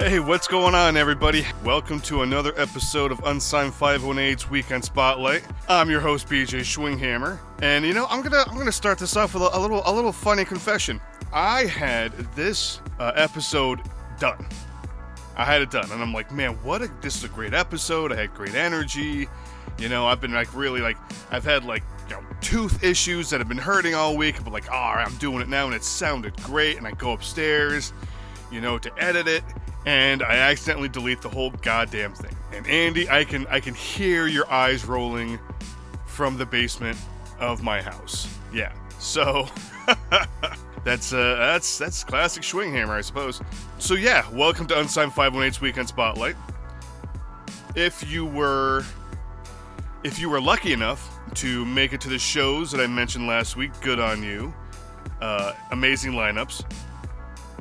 Hey, what's going on, everybody? Welcome to another episode of Unsigned518's Weekend Spotlight. I'm your host, BJ Schwinghammer, and I'm gonna start this off with a little funny confession. I had this episode done. I had it done, and I'm like, man, this is a great episode. I had great energy. I've been I've had tooth issues that have been hurting all week, but I'm doing it now, and it sounded great. And I go upstairs, to edit it. And I accidentally delete the whole goddamn thing. And Andy, I can hear your eyes rolling from the basement of my house. Yeah. So that's classic Schwinghammer, I suppose. So yeah, welcome to Unsigned518's Weekend Spotlight. If you were lucky enough to make it to the shows that I mentioned last week, good on you. Amazing lineups.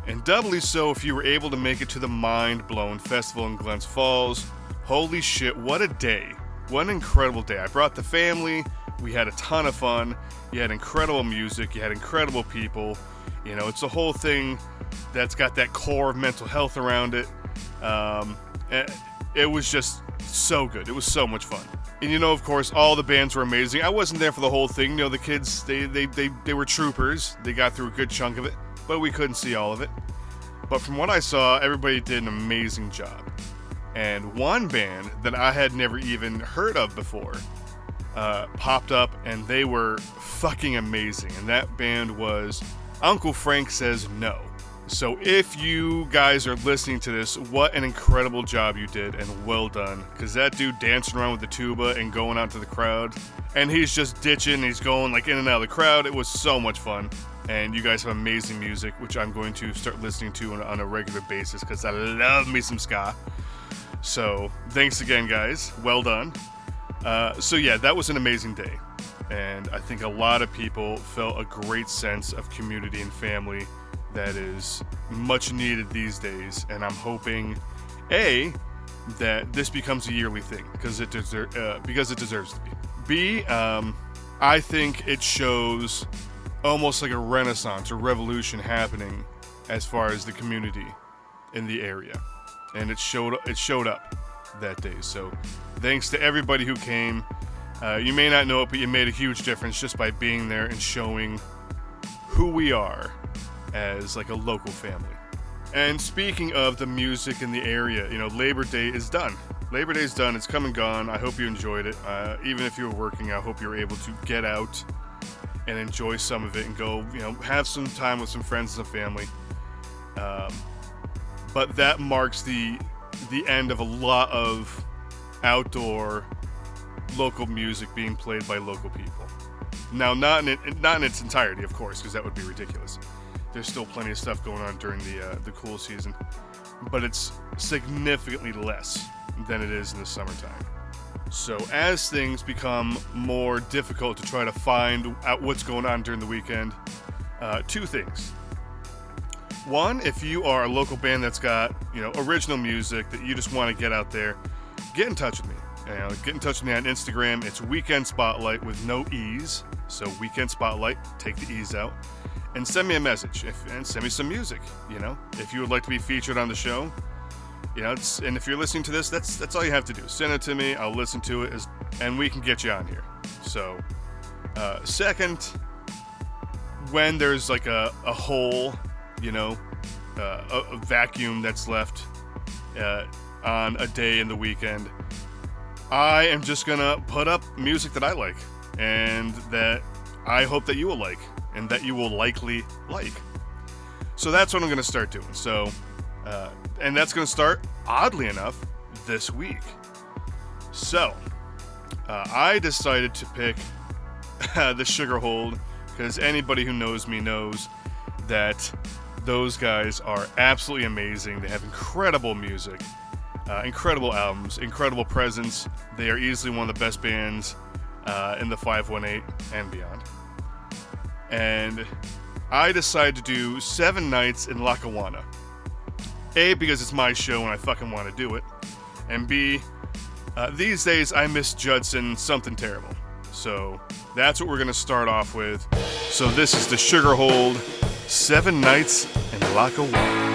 And doubly so if you were able to make it to the Mind Blown Festival in Glens Falls. Holy shit, what a day. What an incredible day. I brought the family. We had a ton of fun. You had incredible music. You had incredible people. It's a whole thing that's got that core of mental health around it. It was just so good. It was so much fun. And of course, all the bands were amazing. I wasn't there for the whole thing. The kids, they were troopers. They got through a good chunk of it. But we couldn't see all of it. But from what I saw, everybody did an amazing job. And one band that I had never even heard of before popped up, and they were fucking amazing. And that band was Uncle Frank Says No. So if you guys are listening to this, what an incredible job you did, and well done. Because that dude dancing around with the tuba and going out to the crowd, and he's just ditching, he's going in and out of the crowd. It was so much fun. And you guys have amazing music, which I'm going to start listening to on a regular basis because I love me some ska. So thanks again, guys. Well done. So yeah, that was an amazing day. And I think a lot of people felt a great sense of community and family that is much needed these days. And I'm hoping, A, that this becomes a yearly thing because it deserves to be. B, I think it shows almost like a renaissance or revolution happening as far as the community in the area, and it showed up that day. So thanks to everybody who came. You may not know it, but you made a huge difference just by being there and showing who we are as a local family. And speaking of the music in the area, Labor Day is done. Labor Day is done. It's come and gone. I hope you enjoyed it. Even if you were working, I hope you were able to get out and enjoy some of it and go, have some time with some friends and some family. But that marks the end of a lot of outdoor local music being played by local people. Now, not in its entirety, of course, because that would be ridiculous. There's still plenty of stuff going on during the cool season, but it's significantly less than it is in the summertime. So as things become more difficult to try to find out what's going on during the weekend, two things. One, if you are a local band that's got, original music that you just want to get out there, get in touch with me. Get in touch with me on Instagram. It's Weekend Spotlight with no E's. So Weekend Spotlight, take the E's out. And send me a message and send me some music, If you would like to be featured on the show, and if you're listening to this, that's all you have to do. Send it to me. I'll listen to it, and we can get you on here. So, second, when there's a hole, a vacuum that's left on a day in the weekend, I am just gonna put up music that I like, and that I hope that you will like, and that you will likely like. So that's what I'm gonna start doing. So. And that's going to start, oddly enough, this week. So, I decided to pick the Sugarhold because anybody who knows me knows that those guys are absolutely amazing. They have incredible music, incredible albums, incredible presence. They are easily one of the best bands in the 518 and beyond. And I decided to do 7 nights in Lackawanna. A, because it's my show and I fucking want to do it. And B, these days I miss Judson something terrible. So that's what we're going to start off with. So this is the Sugarhold, 7 Nights in Lackawanna.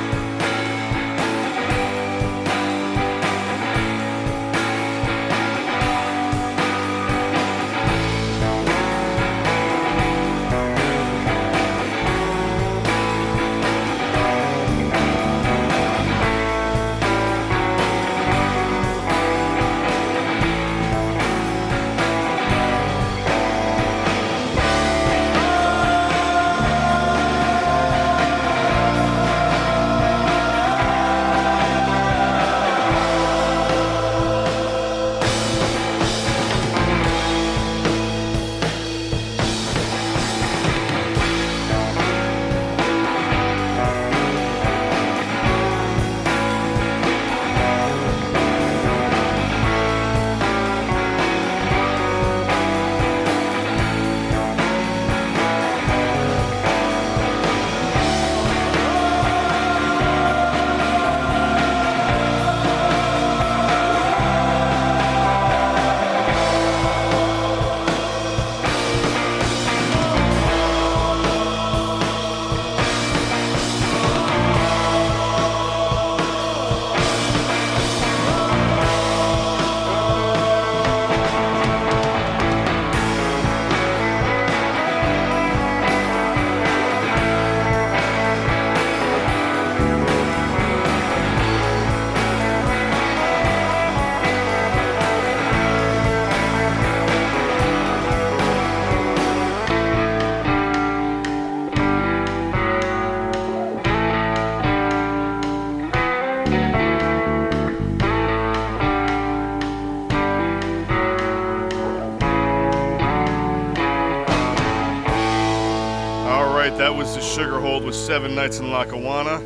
was the Sugarhold with 7 Nights in Lackawanna.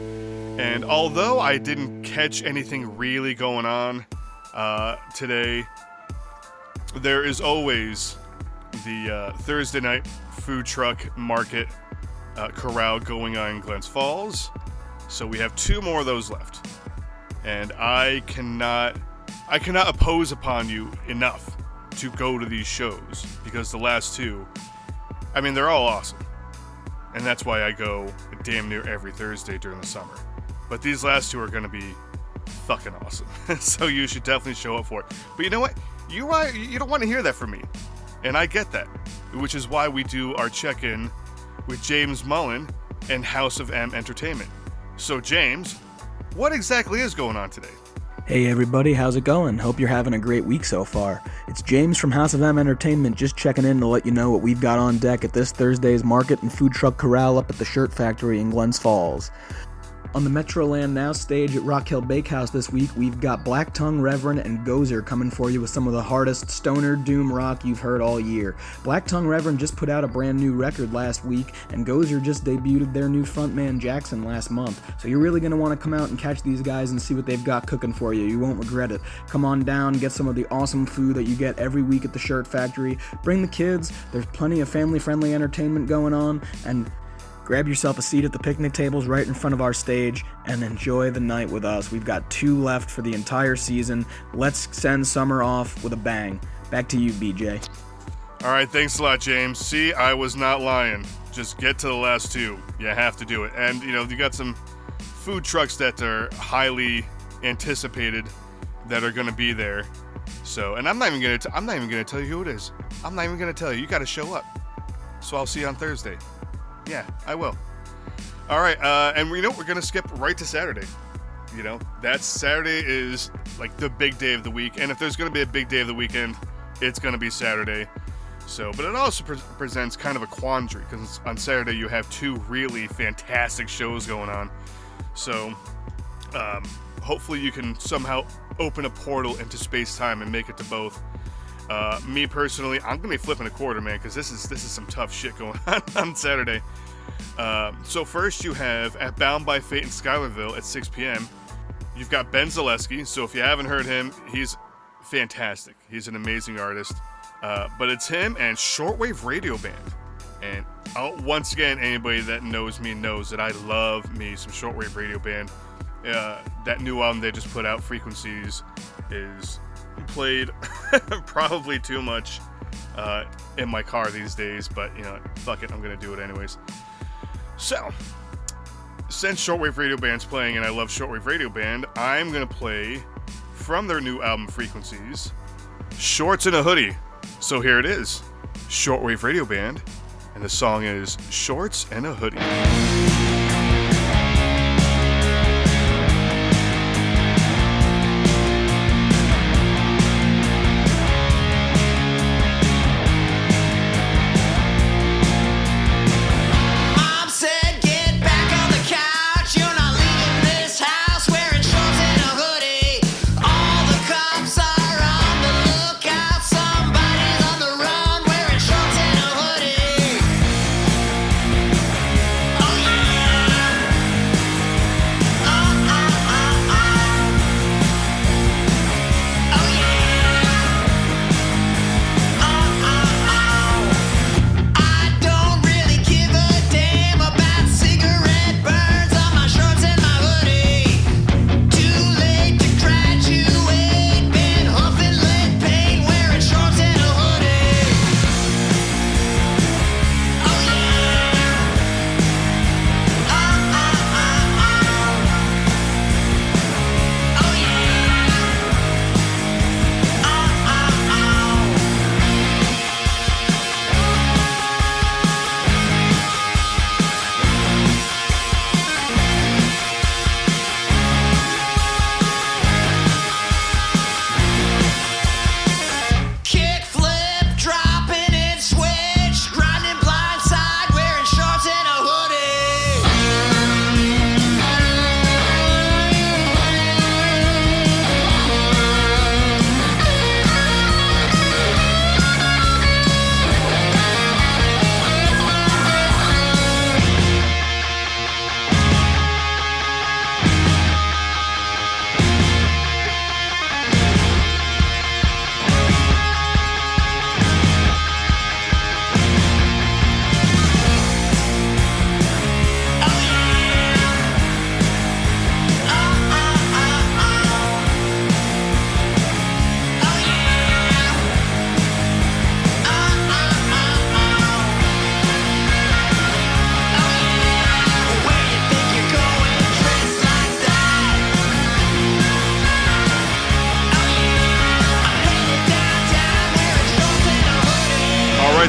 And although I didn't catch anything really going on today, there is always the Thursday night food truck market corral going on in Glens Falls. So we have 2 more of those left. And I cannot oppose upon you enough to go to these shows, because the last 2, I mean, they're all awesome. And that's why I go damn near every Thursday during the summer. But these last 2 are going to be fucking awesome. So you should definitely show up for it. But you know what? You don't want to hear that from me. And I get that. Which is why we do our check-in with James Mullen and House of M Entertainment. So James, what exactly is going on today? Hey everybody, how's it going? Hope you're having a great week so far. It's James from House of M Entertainment, just checking in to let you know what we've got on deck at this Thursday's market and food truck corral up at the Shirt Factory in Glens Falls. On the Metroland Now stage at Rock Hill Bakehouse this week, we've got Black Tongue Reverend and Gozer coming for you with some of the hardest stoner doom rock you've heard all year. Black Tongue Reverend just put out a brand new record last week, and Gozer just debuted their new frontman Jackson last month. So you're really going to want to come out and catch these guys and see what they've got cooking for you. You won't regret it. Come on down, get some of the awesome food that you get every week at the Shirt Factory. Bring the kids, there's plenty of family-friendly entertainment going on, and grab yourself a seat at the picnic tables right in front of our stage and enjoy the night with us. We've got 2 left for the entire season. Let's send summer off with a bang. Back to you, BJ. All right, thanks a lot, James. See, I was not lying. Just get to the last 2. You have to do it. And, you got some food trucks that are highly anticipated that are going to be there. So, and I'm not even going to tell you who it is. I'm not even going to tell you. You got to show up. So I'll see you on Thursday. Yeah, I will. All right, and we're going to skip right to Saturday. That Saturday is like the big day of the week, and if there's going to be a big day of the weekend, it's going to be Saturday. So, but it also presents kind of a quandary, because on Saturday you have 2 really fantastic shows going on. So, hopefully you can somehow open a portal into space-time and make it to both. Me personally, I'm gonna be flipping a quarter, man, because this is some tough shit going on Saturday. So first you have at Bound by Fate in Schuylerville at 6 p.m. You've got Ben Zaleski. So if you haven't heard him, he's fantastic. He's an amazing artist. But it's him and Shortwave Radio Band. And once again, anybody that knows me knows that I love me some Shortwave Radio Band. That new album they just put out, Frequencies, is played probably too much in my car these days, but fuck it, I'm gonna do it anyways. So since Shortwave Radio Band's playing and I love Shortwave Radio Band, I'm gonna play from their new album Frequencies, Shorts and a Hoodie. So here it is, Shortwave Radio Band, and the song is Shorts and a Hoodie. Oh,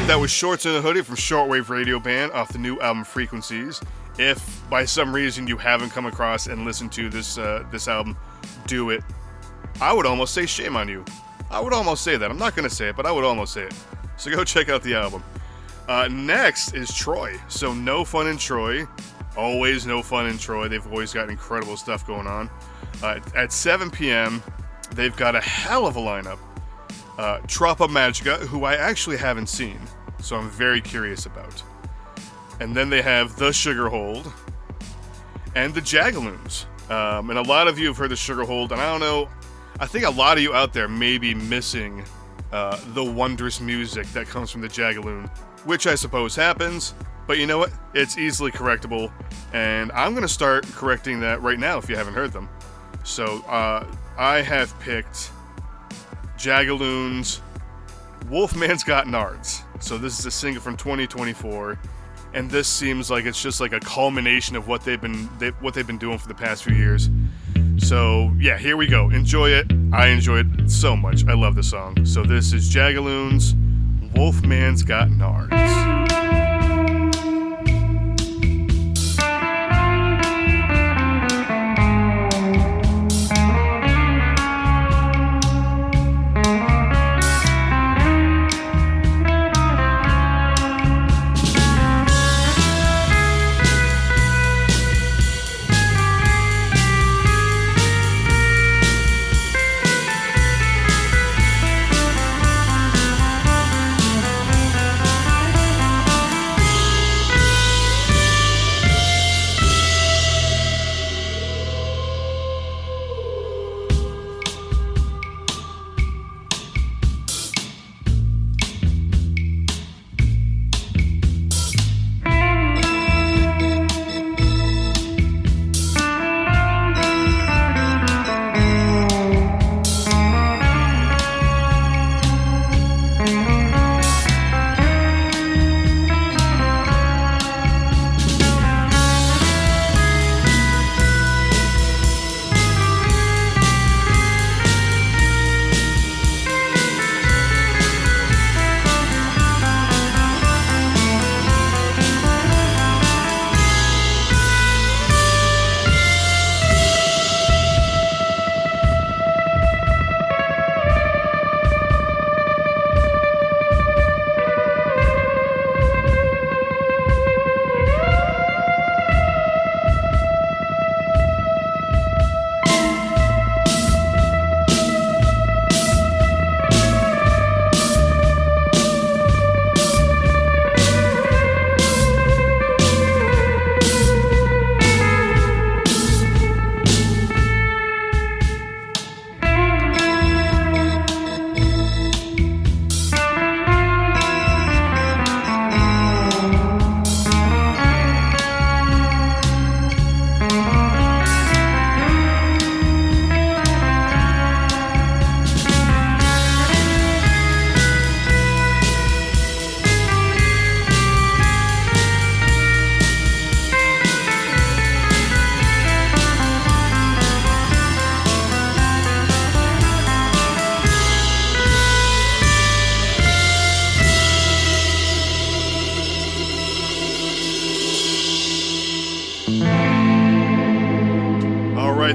right, that was Shorts in a Hoodie from Shortwave Radio Band off the new album Frequencies. If by some reason you haven't come across and listened to this album, do it. I would almost say shame on you. I would almost say that. I'm not going to say it, but I would almost say it. So go check out the album. Next is Troy. So No Fun in Troy. Always No Fun in Troy. They've always got incredible stuff going on. At 7 p.m., they've got a hell of a lineup. Troppa Magica, who I actually haven't seen, so I'm very curious about. And then they have The Sugarhold and the Jagaloons. And a lot of you have heard the Sugarhold, and I don't know, I think a lot of you out there may be missing the wondrous music that comes from the Jagaloon, which I suppose happens, but you know what? It's easily correctable, and I'm going to start correcting that right now if you haven't heard them. So I have picked Jagaloons, Wolfman's Got Nards. So this is a single from 2024, and this seems like it's just like a culmination of what they've been doing for the past few years. So yeah, here we go. Enjoy it. I enjoy it so much. I love the song. So this is Jagaloons, Wolfman's Got Nards.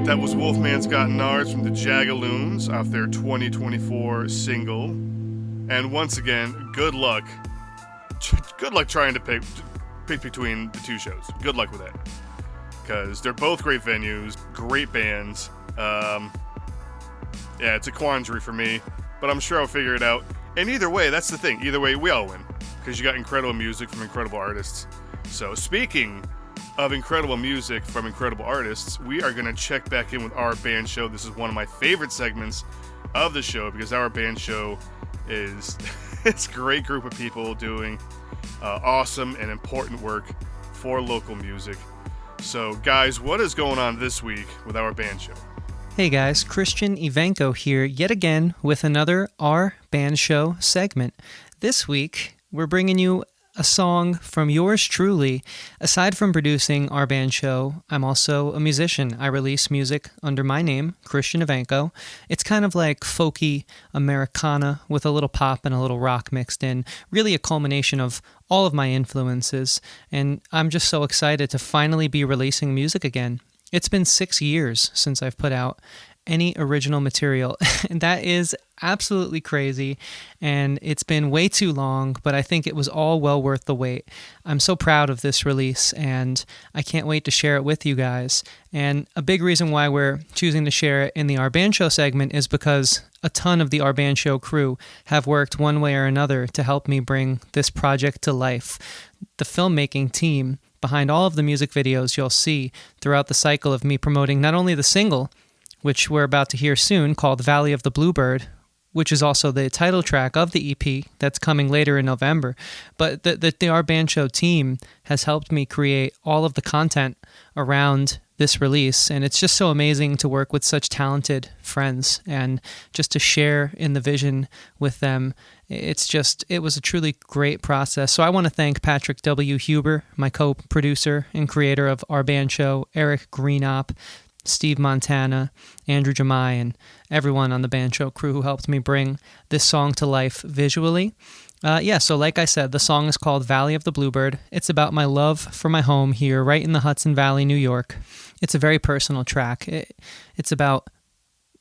That was Wolfman's Got Nards from the Jagaloons off their 2024 single. And once again, good luck. Good luck trying to pick between the two shows. Good luck with that. Because they're both great venues, great bands. Yeah, it's a quandary for me, but I'm sure I'll figure it out. And either way, that's the thing. Either way, we all win. Because you got incredible music from incredible artists. So speaking of incredible music from incredible artists, we are going to check back in with Our Band Show. This is one of my favorite segments of the show because Our Band Show is it's a great group of people doing awesome and important work for local music. So guys, what is going on this week with Our Band Show? Hey guys, Christian Ivanko here yet again with another Our Band Show segment. This week, we're bringing you a song from yours truly. Aside from producing our band show, I'm also a musician. I release music under my name, Christian Ivanko. It's kind of like folky Americana with a little pop and a little rock mixed in. Really a culmination of all of my influences. And I'm just so excited to finally be releasing music again. It's been 6 years since I've put out any original material, and that is absolutely crazy, and it's been way too long, but I think it was all well worth the wait. I'm so proud of this release, and I can't wait to share it with you guys. And a big reason why we're choosing to share it in the Our Band Show segment is because a ton of the Our Band Show crew have worked one way or another to help me bring this project to life. The filmmaking team behind all of the music videos you'll see throughout the cycle of me promoting not only the single, which we're about to hear soon, called Valley of the Bluebird, which is also the title track of the EP that's coming later in November. But the Our Band Show team has helped me create all of the content around this release, and it's just so amazing to work with such talented friends and just to share in the vision with them. It was a truly great process. So I want to thank Patrick W. Huber, my co-producer and creator of Our Band Show, Eric Greenop, Steve Montana, Andrew Jamai, and everyone on the band show crew who helped me bring this song to life visually. So like I said, the song is called Valley of the Bluebird. It's about my love for my home here, right in the Hudson Valley, New York. It's a very personal track. It's about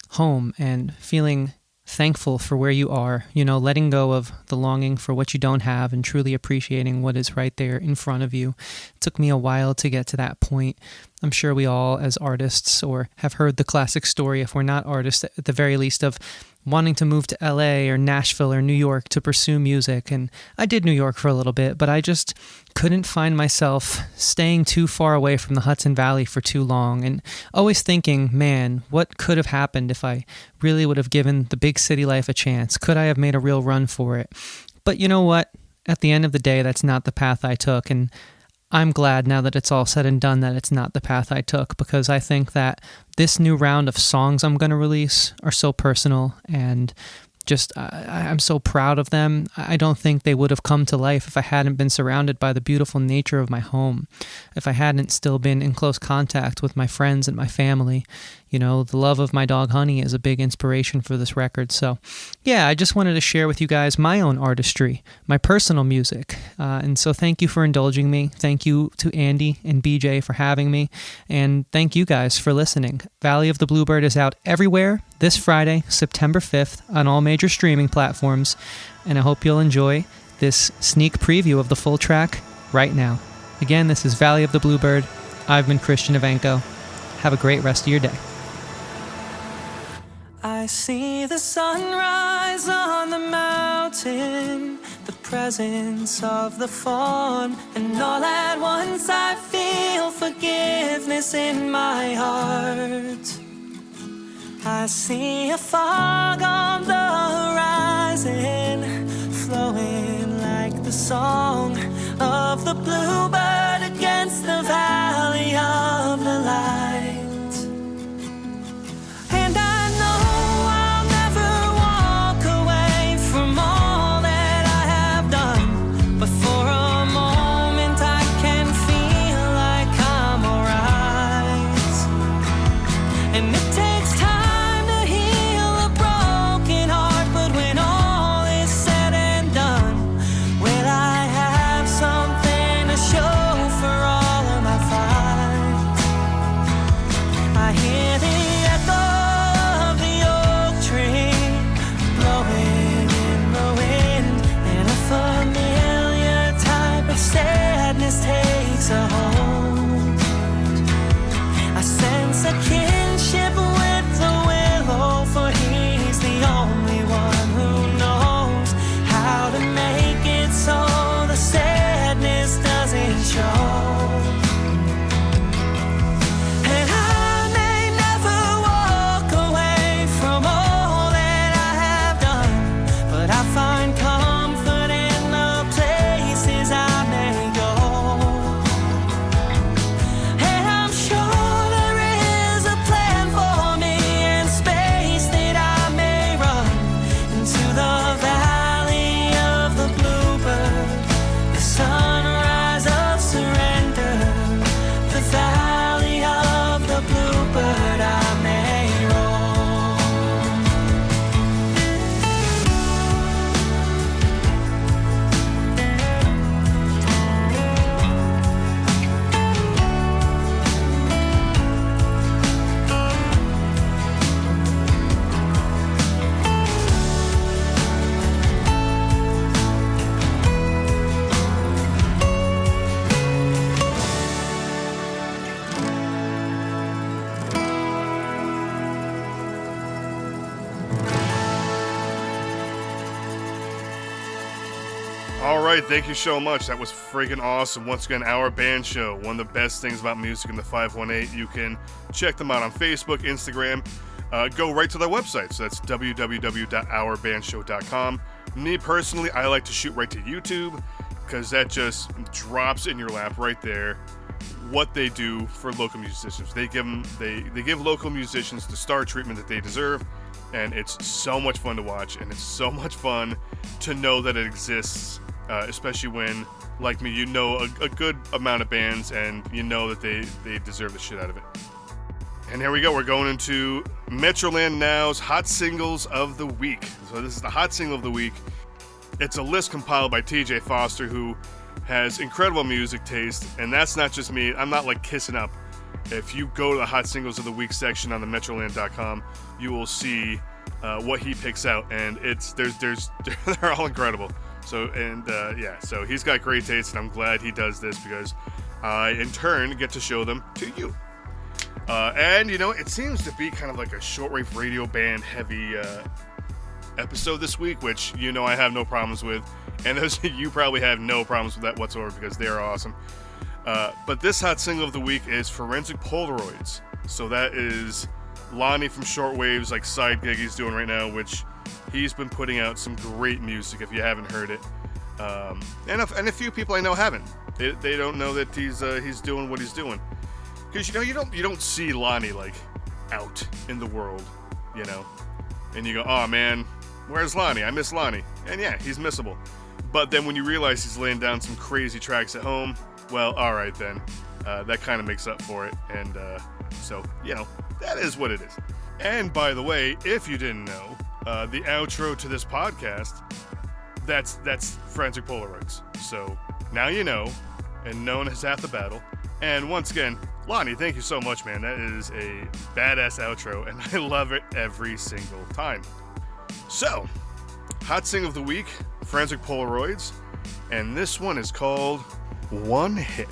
home and feeling thankful for where you are, letting go of the longing for what you don't have and truly appreciating what is right there in front of you. It took me a while to get to that point. I'm sure we all, as artists, or have heard the classic story, if we're not artists, at the very least, of wanting to move to LA or Nashville or New York to pursue music. And I did New York for a little bit, but I just couldn't find myself staying too far away from the Hudson Valley for too long, and always thinking, man, what could have happened if I really would have given the big city life a chance? Could I have made a real run for it? But you know what? At the end of the day, that's not the path I took, and I'm glad now that it's all said and done that it's not the path I took, because I think that this new round of songs I'm going to release are so personal, and just I'm so proud of them. I don't think they would have come to life if I hadn't been surrounded by the beautiful nature of my home, if I hadn't still been in close contact with my friends and my family. The love of my dog Honey is a big inspiration for this record. So yeah, I just wanted to share with you guys my own artistry, my personal music. And so thank you for indulging me. Thank you to Andy and BJ for having me. And thank you guys for listening. Valley of the Bluebird is out everywhere this Friday, September 5th, on all major streaming platforms. And I hope you'll enjoy this sneak preview of the full track right now. Again, this is Valley of the Bluebird. I've been Christian Ivanko. Have a great rest of your day. I see the sunrise on the mountain, the presence of the fawn, and all at once I feel forgiveness in my heart. I see a fog on the horizon, flowing like the song of the bluebird against the valley of the light. And I know I'll never walk away from all that I have done, but for a moment I can feel like I'm alright. And it takes time to heal a broken heart, but when all is said and done, will I have something to show for all of my fight? I hear the echo of the oak tree blowing in the wind, and a familiar type of sadness takes a hold. I sense a kinship with the willow, for he's the only one who knows how to make it so the sadness doesn't show. And I may never All right, thank you so much. That was freaking awesome. Once again, Our Band Show, one of the best things about music in the 518. You can check them out on Facebook, Instagram. Go right to their website. So that's www.ourbandshow.com. Me personally, I like to shoot right to YouTube because that just drops in your lap right there what they do for local musicians. They give local musicians the star treatment that they deserve, and it's so much fun to watch, and it's so much fun to know that it exists, especially when, like me, you know a good amount of bands, and you know that they deserve the shit out of it. And here we go. We're going into Metroland Now's Hot Singles of the Week. So this is the Hot Single of the Week. It's a list compiled by TJ Foster, who has incredible music taste, and that's not just me. I'm not like kissing up. If you go to the Hot Singles of the Week section on the Metroland.com, you will see what he picks out, and they're all incredible. So so he's got great taste, and I'm glad he does this because I, in turn, get to show them to you. And it seems to be kind of like a shortwave radio band heavy episode this week, which I have no problems with, and those you probably have no problems with that whatsoever because they are awesome. But this Hot Single of the Week is Forensic Polaroids. So that is Lonnie from Shortwave's like side gig he's doing right now, which he's been putting out some great music if you haven't heard it. And a few people I know haven't. They don't know that he's doing what he's doing. Because you don't see Lonnie like out in the world, and you go, oh man, where's Lonnie? I miss Lonnie. And yeah, he's missable. But then when you realize he's laying down some crazy tracks at home, well, all right then, that kind of makes up for it. And so that is what it is. And by the way, if you didn't know, the outro to this podcast, that's Forensic Polaroids. So now you know, and known as half the battle. And once again, Lonnie, thank you so much, man. That is a badass outro, and I love it every single time. So, Hot Single of the Week, Forensic Polaroids, and this one is called One Hit.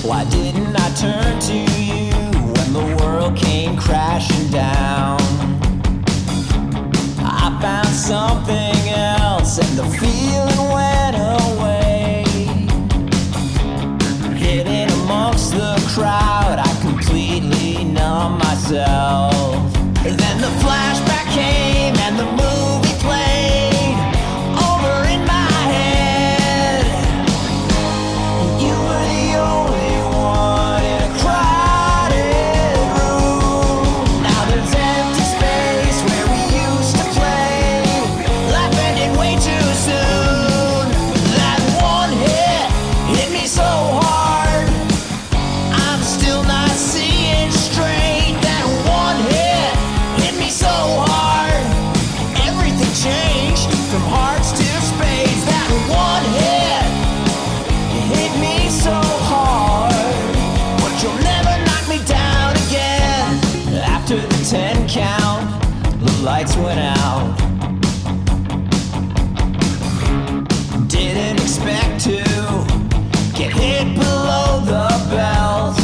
Why didn't I turn to you when the world came crashing down? I found something else and the feeling went away. Hidden amongst the crowd, I completely numbed myself. Then the flashback came and the movie played over in my head. You were the only one in a crowded room. Now there's empty space where we used to play. Life ended way too soon. That one hit me so hard. I'm still not seeing straight. That one hit me so hard. Everything changed from hearts to spades. That one hit me so hard, but you'll never knock me down again. After the 10 count, the lights went out. Didn't expect to get hit below the belt.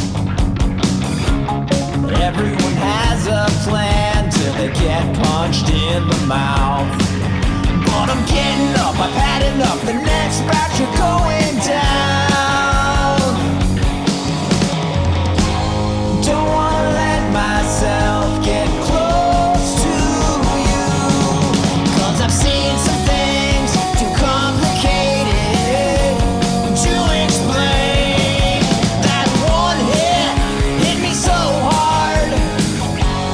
Everyone has a plan till they get punched in the mouth. But I'm getting up, I've had enough. The next batch are going down. Don't wanna let myself get close to you, 'cause I've seen some things too complicated to explain. That one hit me so hard.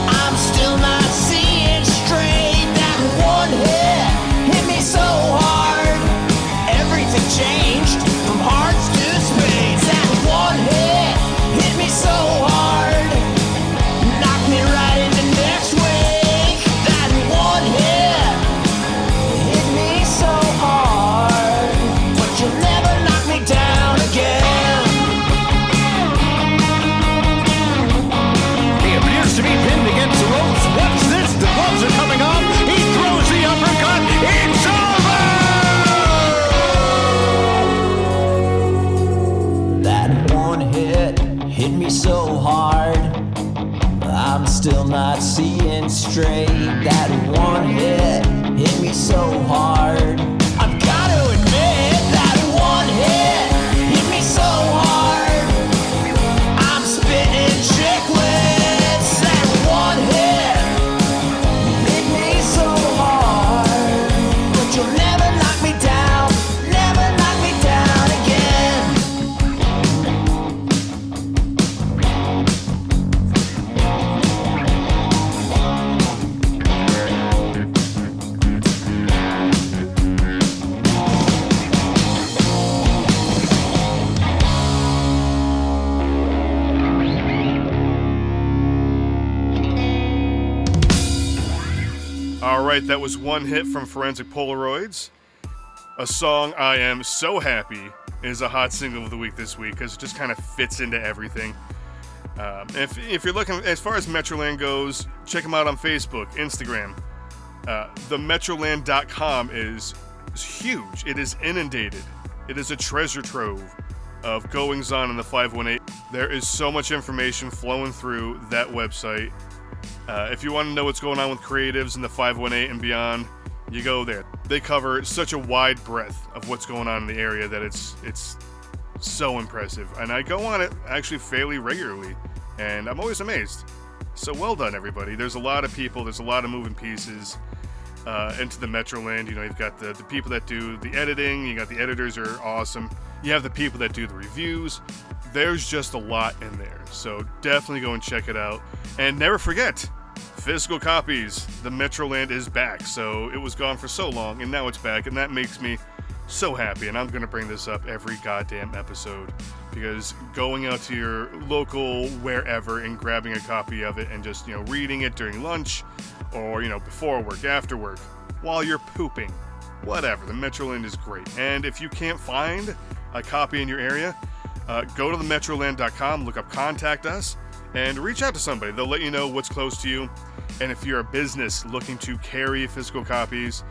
I'm still not seeing straight. That one hit me so hard. Everything changed from hearts not seeing straight. That one hit me so hard. I've got to admit that one hit me so hard. I'm spitting chiclets. That one hit me so hard. But you'll never knock me down, never knock me down again. All right, that was One Hit from Forensic Polaroids. A song I am so happy is a hot single of the week this week because it just kind of fits into everything. If you're looking, as far as Metroland goes, check them out on Facebook, Instagram. The Metroland.com is huge. It is inundated. It is a treasure trove of goings on in the 518. There is so much information flowing through that website. If you want to know what's going on with creatives in the 518 and beyond, you go there. They cover such a wide breadth of what's going on in the area that it's so impressive. And I go on it actually fairly regularly, and I'm always amazed. So well done, everybody. There's a lot of people, there's a lot of moving pieces into the Metroland. You know, you've got the people that do the editing, you got the editors are awesome. You have the people that do the reviews. There's just a lot in there. So definitely go and check it out. And never forget, physical copies. The Metroland is back. So it was gone for so long, and now it's back. And that makes me so happy. And I'm going to bring this up every goddamn episode. Because going out to your local wherever and grabbing a copy of it and just, you know, reading it during lunch or, you know, before work, after work, while you're pooping, whatever. The Metroland is great. And if you can't find a copy in your area, go to the Metroland.com, look up Contact Us, and reach out to somebody. They'll let you know what's close to you. And if you're a business looking to carry physical copies,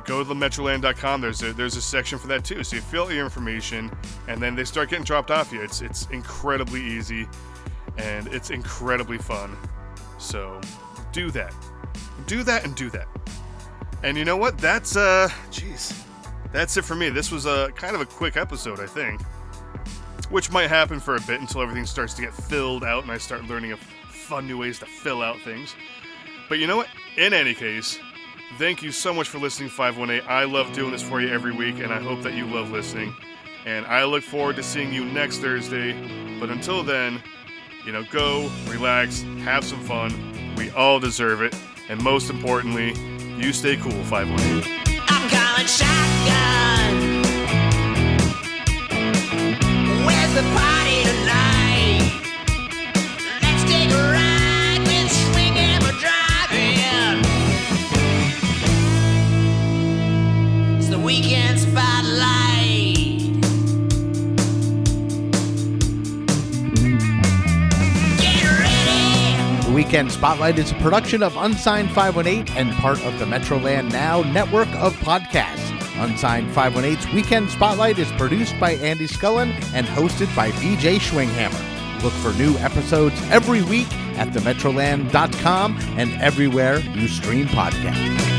go to the Metroland.com. There's a section for that too. So you fill out your information, and then they start getting dropped off you. It's incredibly easy, and it's incredibly fun. So do that. Do that and do that. And you know what? That's it for me. This was a kind of a quick episode, I think. Which might happen for a bit until everything starts to get filled out and I start learning of fun new ways to fill out things. But you know what? In any case, thank you so much for listening, 518. I love doing this for you every week, and I hope that you love listening. And I look forward to seeing you next Thursday. But until then, you know, go, relax, have some fun. We all deserve it. And most importantly, you stay cool, 518. I'm calling shotgun. Where's the party tonight? Let's take a ride with Schwinghammer driving. It's the weekend spotlight. Get ready. The Weekend Spotlight is a production of Unsigned518 and part of the Metroland Now network of podcasts. Unsigned518's Weekend Spotlight is produced by Andy Scullin and hosted by BJ Schwinghammer. Look for new episodes every week at themetroland.com and everywhere you stream podcasts.